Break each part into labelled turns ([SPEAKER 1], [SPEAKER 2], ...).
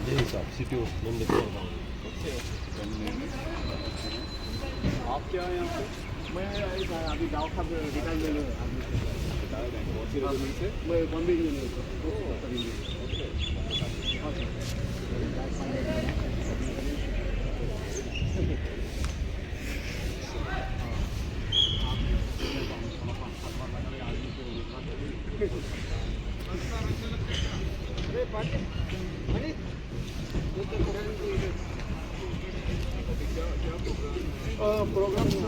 [SPEAKER 1] यही साहब CTO नंद
[SPEAKER 2] आप क्या है यहाँ पे? मैं अभी गाँव का रिटायर ले लो से मैं बॉम्बे प्रोग्राम सर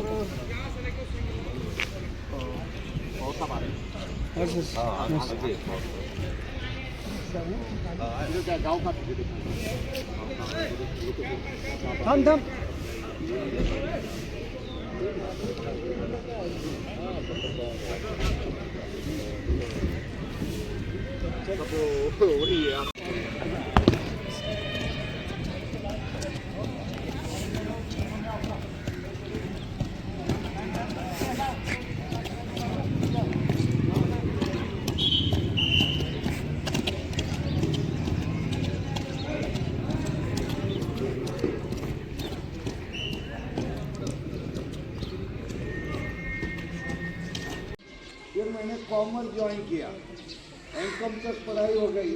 [SPEAKER 2] गाँव का थम थम वही है फिर मैंने कॉमर्स ज्वाइन किया, एमकॉम तक पढ़ाई हो गई।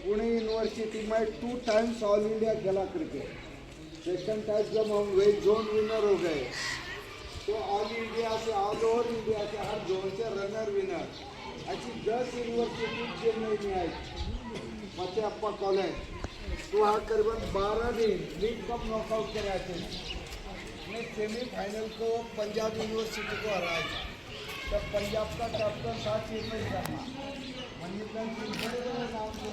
[SPEAKER 2] पुणे यूनिवर्सिटी में 2 टाइम्स ऑल इंडिया खेला क्रिकेट। सेकंड टाइम जब हम वेज जोन विनर हो गए तो ऑल इंडिया से, ऑल ओवर इंडिया से, हर जोन से रनर विनर ऐसी 10 यूनिवर्सिटी चेन्नई में आई। फतेहप्पा कॉलेज तो वहाँ करीबन 12 दिन लीग कप नॉकआउट कराए थे। मैं सेमीफाइनल को पंजाब यूनिवर्सिटी को हराया। तब पंजाब का कैप्टन था चेन्नई शर्मा, मणिपुर बड़े बड़े नाम से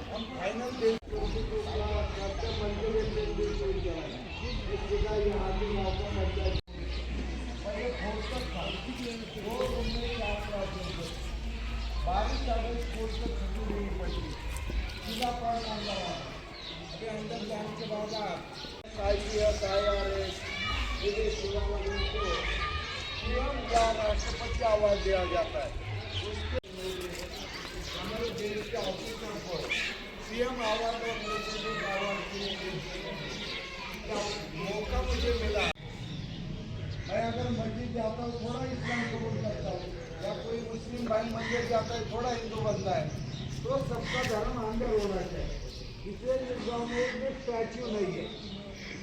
[SPEAKER 2] हम फाइनल करते बनते यहाँ के मौका मिल जाए। बारिश आ गई, स्कूल से छुट्टी लेनी पड़ी, सीधा पढ़ अभी अंदर जाने के बाद IPS IRS विदेश या राष्ट्रपति आवाज दिया जाता है। उसके हमारे देश के ऑफिसर को CM आवाज और प्रेसिडेंट आवाज मौका मुझे मिला। मैं अगर मस्जिद जाता हूँ थोड़ा इस्लाम कबूल करता हूँ, या कोई मुस्लिम भाई मंदिर जाता है थोड़ा हिंदू बनता है, तो सबका धर्म अंदर होना चाहिए। इसलिए इस गाँव में एक भी स्टैच्यू नहीं है।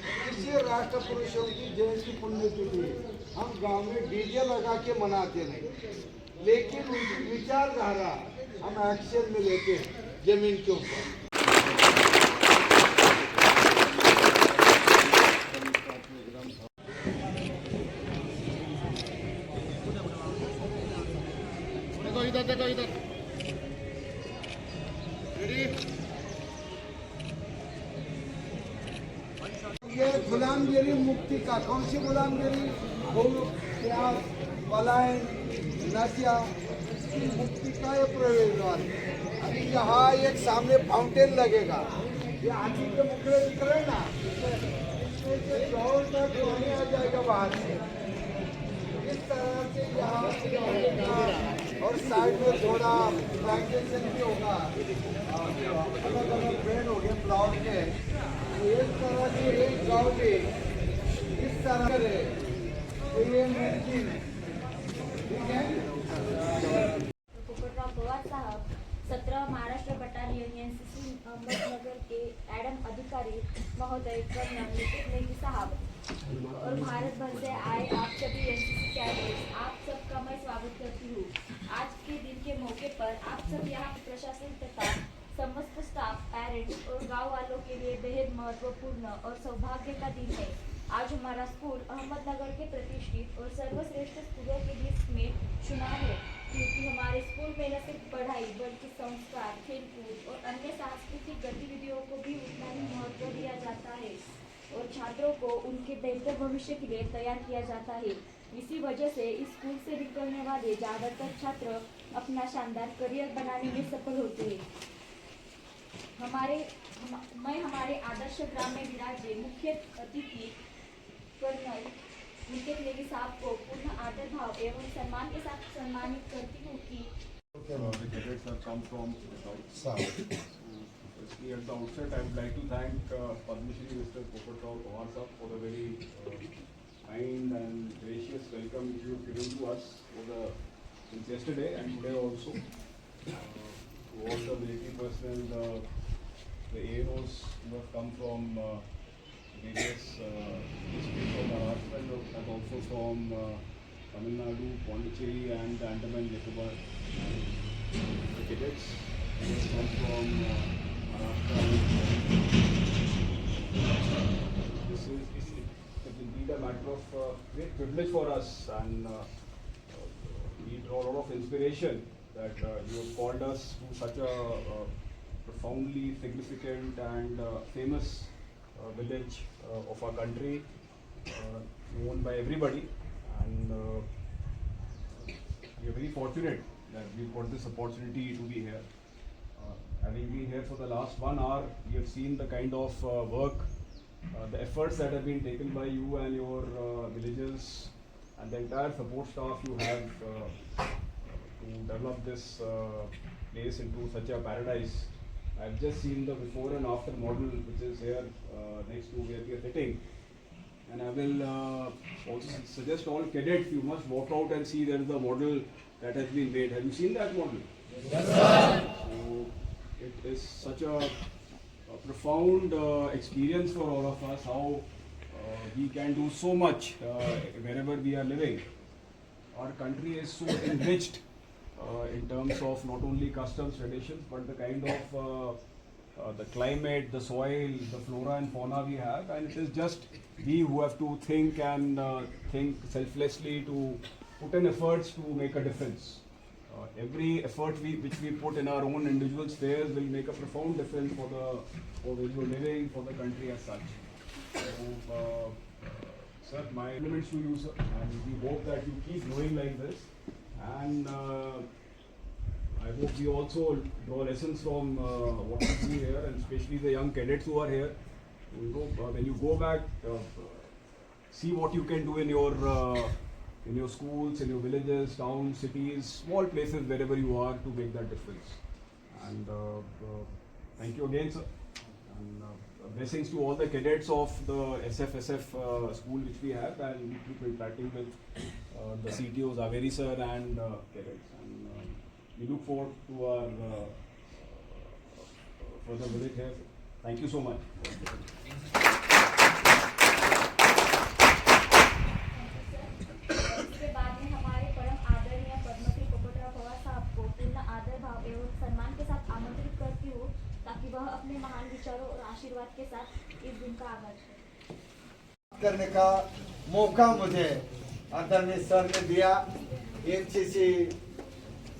[SPEAKER 2] किसी राष्ट्र पुरुषों की जयंती पुण्यतिथि हम गांव में डीजे लगा के मनाते नहीं, लेकिन उनकी विचारधारा हम एक्शन में लेते हैं जमीन के ऊपर। देखो इधर ये गुलामगिरी मुक्ति का, कौन सी गुलामगिरी? प्यास, पलायन, नशा, इसकी मुक्ति का ये प्रवेश द्वार। अभी यहाँ एक सामने फाउंटेन लगेगा, ये हाथी के मुखड़े दिख रहे ना, इसमें से जोर तक पानी आ जाएगा बाहर से। इस तरह से यहाँ से आएगा और साइड में थोड़ा प्लांटेशन भी होगा, अलग अलग पेड़ हो गए फ्लावर के। इस तरह की एक गाँव में इस तरह करे तो ये मेडिसिन ठीक है।
[SPEAKER 3] पवार साहब 17 महाराष्ट्र बटालियन NCC अहमदनगर के एडम अधिकारी महोदय कर्नल नितिन नेगी साहब और भारत भर से आए आप सभी NCC कैडेट्स, आप सबका मैं स्वागत करती हूँ। आज के दिन के मौके पर आप सब यहाँ प्रशासन तथा समस्त स्टाफ, पेरेंट्स और गांव वालों के लिए बेहद महत्वपूर्ण और सौभाग्य का दिन है। आज हमारा स्कूल अहमदनगर के प्रतिष्ठित और सर्वश्रेष्ठ स्कूलों के लिस्ट में चुना है, क्योंकि हमारे स्कूल में न सिर्फ पढ़ाई बल्कि संस्कार, खेलकूद और अन्य सांस्कृतिक गतिविधियों को भी उतना ही महत्व दिया जाता है और छात्रों को उनके बेहतर भविष्य के लिए तैयार किया जाता है। इसी वजह से इस स्कूल से निकलने वाले ज़्यादातर छात्र अपना शानदार करियर बनाने में सफल होते हैं। मैं हमारे आदर्श ग्राम में विराजे मुख्य अतिथि कर्नल नितिन नेगी साहब को पूर्ण आदर भाव एवं सम्मान के साथ सम्मानित करती हूँ कि
[SPEAKER 4] The cadets have come from south.
[SPEAKER 1] at the outset, I would like to thank Padma Shri Mr. Popat Rao Pawar sir for the very kind and gracious welcome which you have given to us since yesterday and today also. To all the military personnel, the ANOs who have come from various districts of Maharashtra and also from Tamil Nadu, Pondicherry and the Andaman Nicobar, and the cadets who have come from Maharashtra. This is indeed a matter of great privilege for us, and we draw a lot of inspiration that you have called us to such a profoundly significant and famous village of our country, known by everybody, and we are very fortunate that we've got this opportunity to be here. Having been here for the last 1 hour, we have seen the kind of work, the efforts that have been taken by you and your villagers and the entire support staff you have to develop this place into such a paradise. I've just seen the before and after model which is here next to where we are sitting, and I will also suggest all cadets, you must walk out and see there is the model that has been made. Have you seen that model? Yes, sir. So it is such a profound experience for all of us, how we can do so much wherever we are living. Our country is so enriched in terms of not only customs, traditions, but the kind of the climate, the soil, the flora and fauna we have, and it is just we who have to think and think selflessly to put in efforts to make a difference. Every effort which we put in our own individual spheres will make a profound difference for where you're living, for the country as such. So, sir, my compliments to you, sir, and we hope that you keep growing like this. And I hope we also draw lessons from what we see here, and especially the young cadets who are here. You know, when you go back, see what you can do in your schools, in your villages, towns, cities, small places, wherever you are, to make that difference. And thank you again, sir. And blessings to all the cadets of the SFSF school which we have, and we keep interacting with the CTOs, Averi sir, and cadets. And we look forward to our further visit here. Thank you so much.
[SPEAKER 3] इसके बाद में हमारे परम आदरणीय पद्मश्री पोपटराव पवार साहब को पूर्ण आदर भाव एवं सम्मान के साथ आमंत्रित करती हूँ, ताकि वह अपने महान विचारों और आशीर्वाद के साथ इस दिन का आगाज करें।
[SPEAKER 2] करने का मौका मुझे आदरणीय सर ने दिया। एनसीसी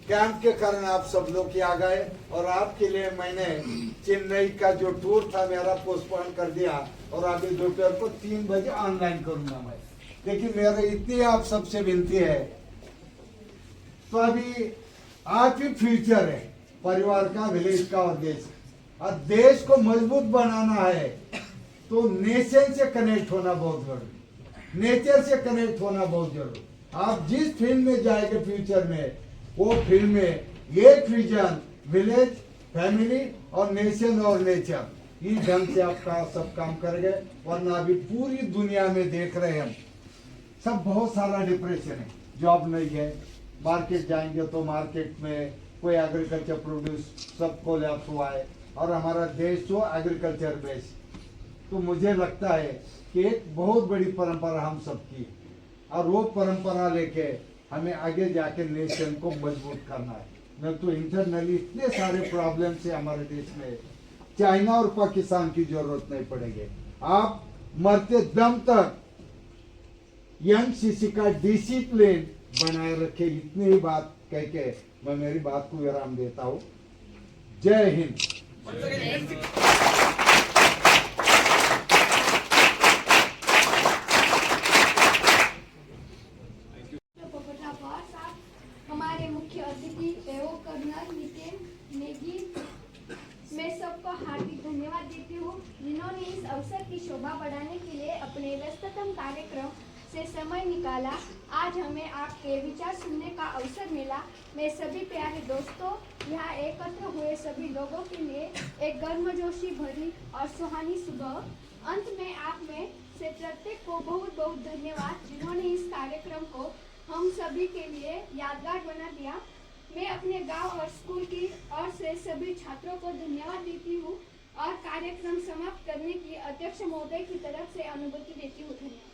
[SPEAKER 2] कैंप के कारण आप सब लोग यहाँ गए, और आपके लिए मैंने चेन्नई का जो टूर था मेरा पोस्टपोन कर दिया, और अभी दोपहर को 3 बजे ऑनलाइन करूंगा मैं। लेकिन मेरे इतनी आप सबसे विनती है, तो अभी आप ही फ्यूचर है परिवार का, विलेज का और देश का। और देश को मजबूत बनाना है तो नेशन से कनेक्ट होना बहुत जरूरी, नेचर से कनेक्ट होना बहुत जरूरी। आप जिस फील्ड में जाएंगे फ्यूचर में, वो फील्ड में एक विजन, विलेज, फैमिली और नेशन और नेचर, इस ढंग से आपका सब काम करेंगे। वरना अभी पूरी दुनिया में देख रहे हैं हम सब, बहुत सारा डिप्रेशन है, जॉब नहीं है। मार्केट जाएंगे तो मार्केट में कोई एग्रीकल्चर प्रोड्यूस सब कोलैप्स हुआ है, और हमारा देश जो एग्रीकल्चर बेस्ड। तो मुझे लगता है कि एक बहुत बड़ी परंपरा हम सबकी, और वो परंपरा लेके हमें आगे जाके नेशन को मजबूत करना है। नहीं तो इंटरनली इतने सारे प्रॉब्लम से हमारे देश में चाइना और पाकिस्तान की जरूरत नहीं पड़ेगी। आप मरते दम तक एनसीसी का डिसिप्लिन बनाए रखे, इतनी ही बात कह के मैं मेरी बात को विराम देता हूँ। जय हिंद।
[SPEAKER 4] पोपटराव पवार साहब, हमारे मुख्य अतिथि एवं कर्नल नितिन नेगी, मैं सबको हार्दिक धन्यवाद देती हूँ, जिन्होंने इस अवसर की शोभा बढ़ाने के लिए अपने व्यस्ततम कार्यक्रम से समय निकाला। आज हमें आपके विचार सुनने का अवसर मिला। मैं सभी प्यारे दोस्तों, यहाँ एकत्र हुए सभी लोगों के लिए एक गर्मजोशी भरी और सुहानी सुबह। अंत में आप में से प्रत्येक को बहुत बहुत धन्यवाद, जिन्होंने इस कार्यक्रम को हम सभी के लिए यादगार बना दिया। मैं अपने गांव और स्कूल की ओर से सभी छात्रों को धन्यवाद देती हूँ और कार्यक्रम समाप्त करने की अध्यक्ष महोदय की तरफ से अनुमति देती हूँ। धन्यवाद।